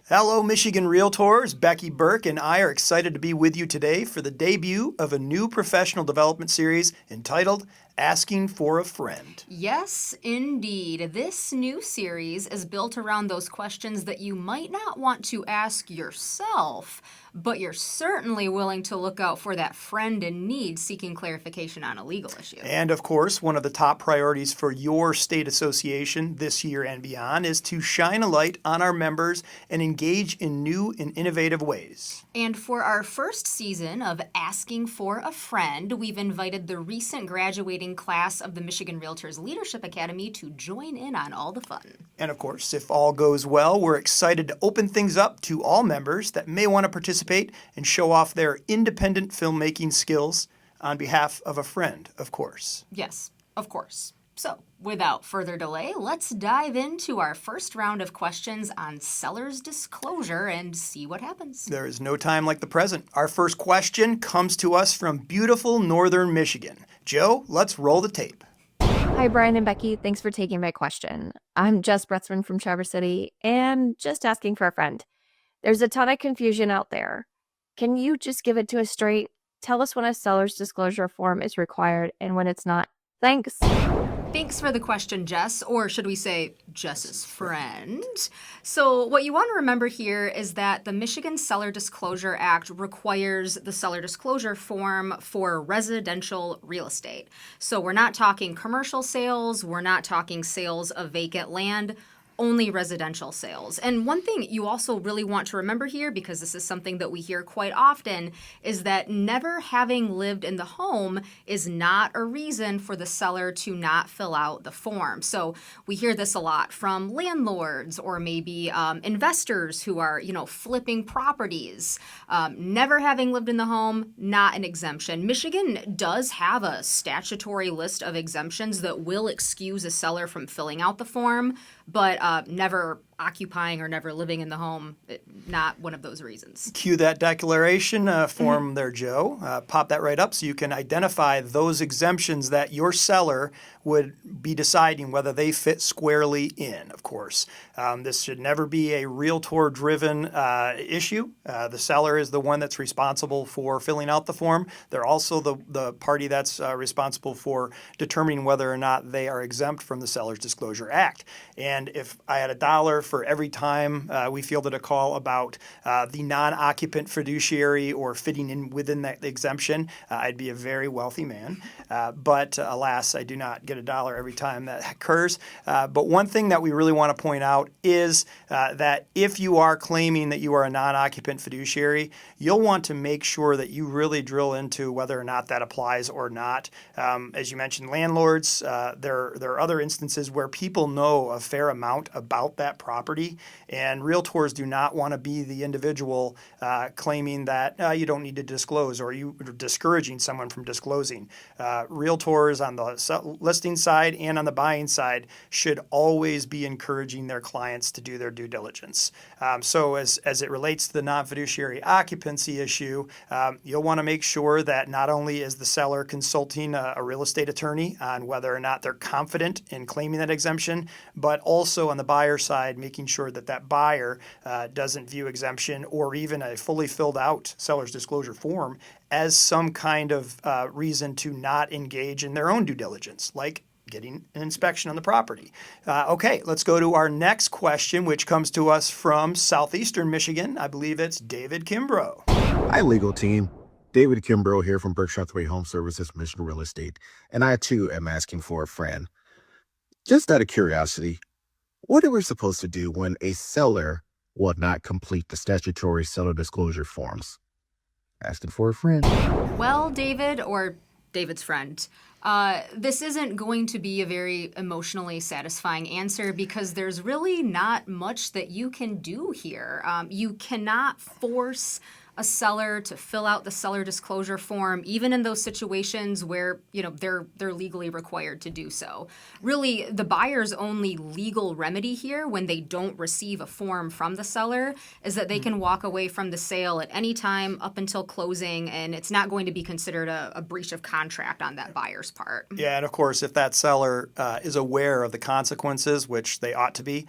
Hello, Michigan Realtors. Becky, Berke, and I are excited to be with you today for the debut of a new professional development series entitled Asking for a Friend. Yes, indeed. This new series is built around those questions that you might not want to ask yourself, but you're certainly willing to look out for that friend in need seeking clarification on a legal issue. And of course, one of the top priorities for your state association this year and beyond is to shine a light on our members and engage in new and innovative ways. And for our first season of Asking for a Friend, we've invited the recent graduating class of the Michigan Realtors Leadership Academy to join in on all the fun. And of course, if all goes well, we're excited to open things up to all members that may want to participate and show off their independent filmmaking skills on behalf of a friend, of course. Yes, of course. So, without further delay, let's dive into our first round of questions on seller's disclosure and see what happens. There is no time like the present. Our first question comes to us from beautiful northern Michigan. Joe, let's roll the tape. Hi, Brian and Becky. Thanks for taking my question. I'm Jess Brutzman from Traverse City and just asking for a friend. There's a ton of confusion out there. Can you just give it to us straight? Tell us when a seller's disclosure form is required and when it's not. Thanks. Thanks for the question, Jess, or should we say Jess's friend. So what you want to remember here is that the Michigan Seller Disclosure Act requires the seller disclosure form for residential real estate. So we're not talking commercial sales, we're not talking sales of vacant land, only residential sales. And one thing you also really want to remember here, because this is something that we hear quite often, is that never having lived in the home is not a reason for the seller to not fill out the form. So we hear this a lot from landlords or maybe investors who are, flipping properties. Never having lived in the home, not an exemption. Michigan does have a statutory list of exemptions that will excuse a seller from filling out the form, but never occupying or never living in the home, not one of those reasons. Cue that declaration form there, Joe. Pop that right up so you can identify those exemptions that your seller would be deciding whether they fit squarely in, of course. This should never be a realtor-driven issue. The seller is the one that's responsible for filling out the form. They're also the party that's responsible for determining whether or not they are exempt from the Seller's Disclosure Act. And if I had $1 for every time we fielded a call about the non-occupant fiduciary or fitting in within that exemption, I'd be a very wealthy man. But alas, I do not get $1 every time that occurs. But one thing that we really want to point out is that if you are claiming that you are a non-occupant fiduciary, you'll want to make sure that you really drill into whether or not that applies or not. As you mentioned, landlords, there are other instances where people know a fair amount about that property, and realtors do not want to be the individual claiming that you don't need to disclose or you are discouraging someone from disclosing. Realtors on the listing side and on the buying side should always be encouraging their clients to do their due diligence. So as it relates to the non-fiduciary occupancy issue, you'll want to make sure that not only is the seller consulting a real estate attorney on whether or not they're confident in claiming that exemption, but also on the buyer side, making sure that that buyer doesn't view exemption or even a fully filled out seller's disclosure form as some kind of reason to not engage in their own due diligence, like getting an inspection on the property. Okay, let's go to our next question, which comes to us from southeastern Michigan. I believe it's David Kimbrough. Hi, legal team. David Kimbrough here from Berkshire Hathaway Home Services, Michigan Real Estate, and I too am asking for a friend. Just out of curiosity, what are we supposed to do when a seller will not complete the statutory seller disclosure forms? Asking for a friend. Well, David, or David's friend, this isn't going to be a very emotionally satisfying answer because there's really not much that you can do here. You cannot force a seller to fill out the seller disclosure form, even in those situations where, they're legally required to do so. Really, the buyer's only legal remedy here when they don't receive a form from the seller is that they can walk away from the sale at any time up until closing, and it's not going to be considered a breach of contract on that buyer's part. Yeah, and of course, if that seller is aware of the consequences, which they ought to be,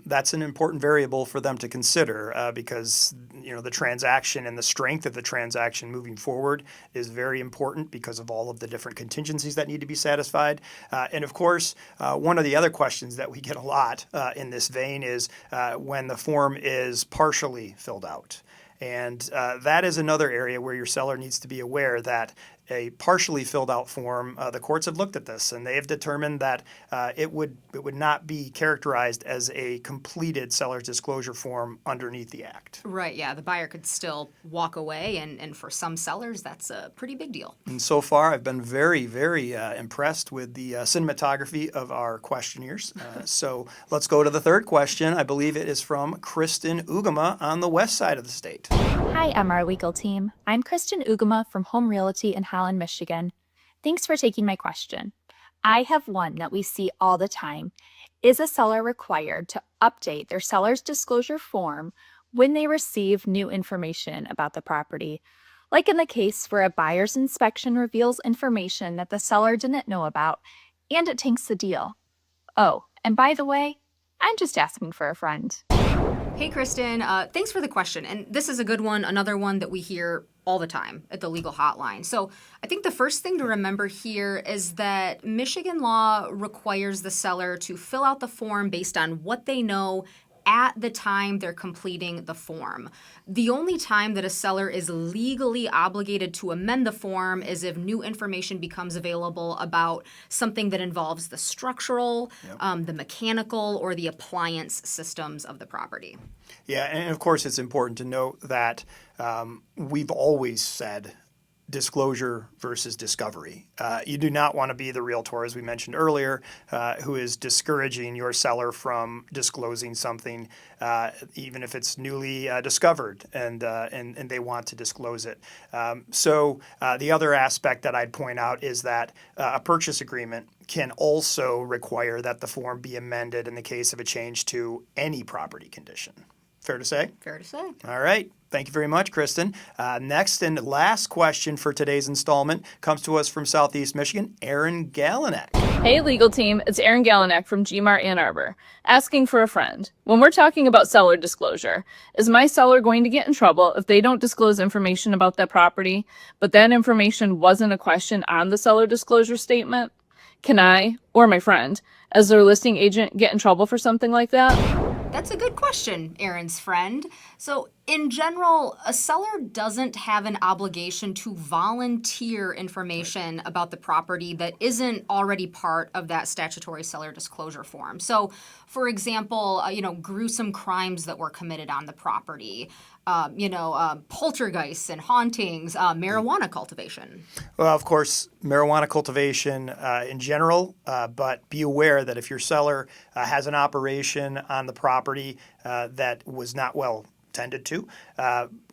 that's an important variable for them to consider because the transaction and the strength of the transaction moving forward is very important because of all of the different contingencies that need to be satisfied. And of course, one of the other questions that we get a lot in this vein is when the form is partially filled out. And that is another area where your seller needs to be aware that a partially filled out form, the courts have looked at this and they have determined that it would not be characterized as a completed seller's disclosure form underneath the act. Right, yeah, the buyer could still walk away, and for some sellers, that's a pretty big deal. And so far, I've been very, very impressed with the cinematography of our questionnaires. So let's go to the third question. I believe it is from Kristen Oegema on the west side of the state. Hi, MR Legal Team. I'm Kristen Oegema from Home Realty in Holland, Michigan. Thanks for taking my question. I have one that we see all the time. Is a seller required to update their seller's disclosure form when they receive new information about the property? Like in the case where a buyer's inspection reveals information that the seller didn't know about and it tanks the deal. Oh, and by the way, I'm just asking for a friend. Hey, Kristen, thanks for the question. And this is a good one, another one that we hear all the time at the legal hotline. So I think the first thing to remember here is that Michigan law requires the seller to fill out the form based on what they know at the time they're completing the form. The only time that a seller is legally obligated to amend the form is if new information becomes available about something that involves the structural, the mechanical, or the appliance systems of the property. Yeah, and of course it's important to note that we've always said disclosure versus discovery. You do not want to be the realtor, as we mentioned earlier, who is discouraging your seller from disclosing something, even if it's newly discovered and they want to disclose it. So the other aspect that I'd point out is that a purchase agreement can also require that the form be amended in the case of a change to any property condition. Fair to say? Fair to say. All right. Thank you very much, Kristen. Next and last question for today's installment comes to us from Southeast Michigan, Erin Galinac. Hey, legal team. It's Erin Galinac from GMAR Ann Arbor, asking for a friend. When we're talking about seller disclosure, is my seller going to get in trouble if they don't disclose information about that property, but that information wasn't a question on the seller disclosure statement? Can I, or my friend, as their listing agent, get in trouble for something like that? That's a good question, Erin's friend. So, in general, a seller doesn't have an obligation to volunteer information about the property that isn't already part of that statutory seller disclosure form. So, for example, gruesome crimes that were committed on the property, poltergeists and hauntings, marijuana cultivation. Well, of course, marijuana cultivation in general, but be aware that if your seller has an operation on the property that was not well tended to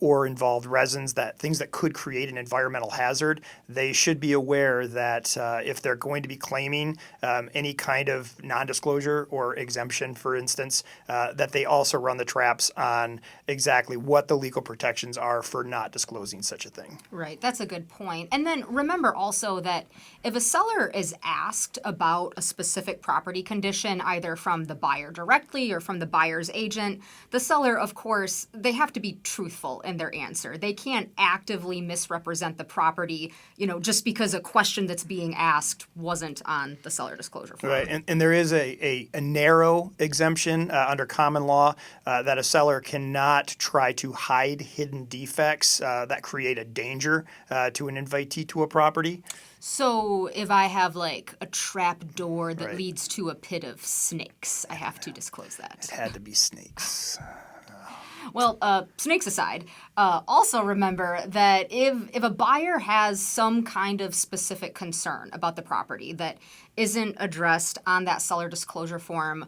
or involved resins, things that could create an environmental hazard, they should be aware that if they're going to be claiming any kind of non-disclosure or exemption, for instance, that they also run the traps on exactly what the legal protections are for not disclosing such a thing. Right, that's a good point. And then remember also that if a seller is asked about a specific property condition, either from the buyer directly or from the buyer's agent, the seller, of course, they have to be truthful in their answer. They can't actively misrepresent the property, just because a question that's being asked wasn't on the seller disclosure form. Right, and there is a narrow exemption under common law that a seller cannot try to hide hidden defects that create a danger to an invitee to a property. So if I have a trap door that leads to a pit of snakes, I have to disclose that. It had to be snakes. Well, snakes aside, also remember that if a buyer has some kind of specific concern about the property that isn't addressed on that seller disclosure form,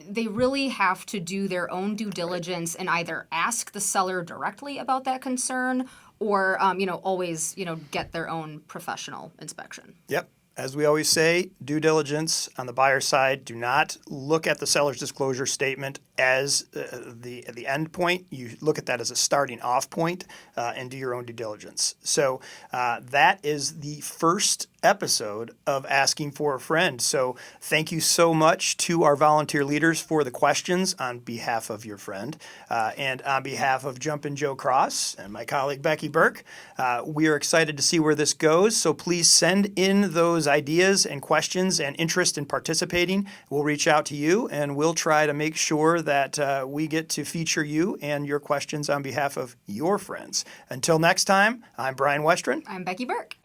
they really have to do their own due diligence and either ask the seller directly about that concern or, always, get their own professional inspection. Yep. As we always say, due diligence on the buyer side. Do not look at the seller's disclosure statement as the end point. You look at that as a starting off point and do your own due diligence. So that is the first episode of Asking for a Friend. So thank you so much to our volunteer leaders for the questions on behalf of your friend and on behalf of Jumpin' Joe Kras and my colleague Becky Berke. We are excited to see where this goes. So please send in those ideas and questions and interest in participating. We'll reach out to you and we'll try to make sure that we get to feature you and your questions on behalf of your friends. Until next time, I'm Brian Westrin. I'm Becky Berke.